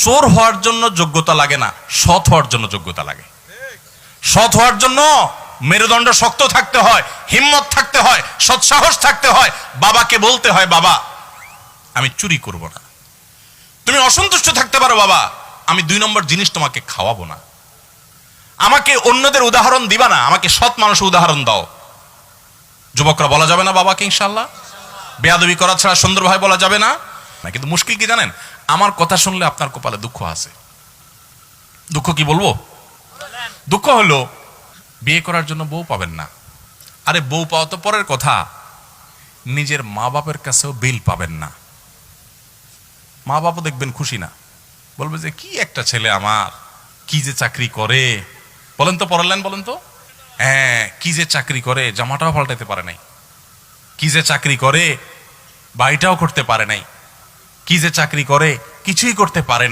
চোর হওয়ার জন্য যোগ্যতা লাগে না, সৎ হওয়ার জন্য যোগ্যতা লাগে। সৎ হওয়ার জন্য মেরুদণ্ড শক্ত থাকতে হয়, হিম্মত থাকতে হয়, সৎসাহস থাকতে হয়। বাবাকে বলতে হয়, বাবা আমি চুরি করব না। তুমি অসন্তুষ্ট থাকতে পারো, বাবা আমি 2 নম্বর জিনিস তোমাকে খাওয়াবো না। আমাকে অন্যদের উদাহরণ দিবা না, আমাকে সৎ মানুষের উদাহরণ দাও। যুবকরা বলা যাবে না বাবাকে ইনশাআল্লাহ? বেয়াদবি করা ছাড়া সুন্দরভাবে বলা যাবে না। কিন্তু মুশকিল কি জানেন? আমার কথা শুনলে আপনার কপালে দুঃখ আছে। দুঃখ কি বলবো? দুঃখ হলো বিয়ে করার জন্য বউ পাবেন না। আরে বউ পাওয়া তো পরের কথা, নিজের মা বাপের কাছেও বিল পাবেন না। মা বাপও দেখবেন খুশি না, বলবে যে কি একটা ছেলে আমার, কি যে চাকরি করে। বলেন তো, পড়ালেন বলেন তো? হ্যাঁ, কি যে চাকরি করে, জামাটাও পাল্টাতে পারে নাই। কি যে চাকরি করে, বাড়িটাও করতে পারে নাই। কি যে চাকরি করে, কিছুই করতে পারে না।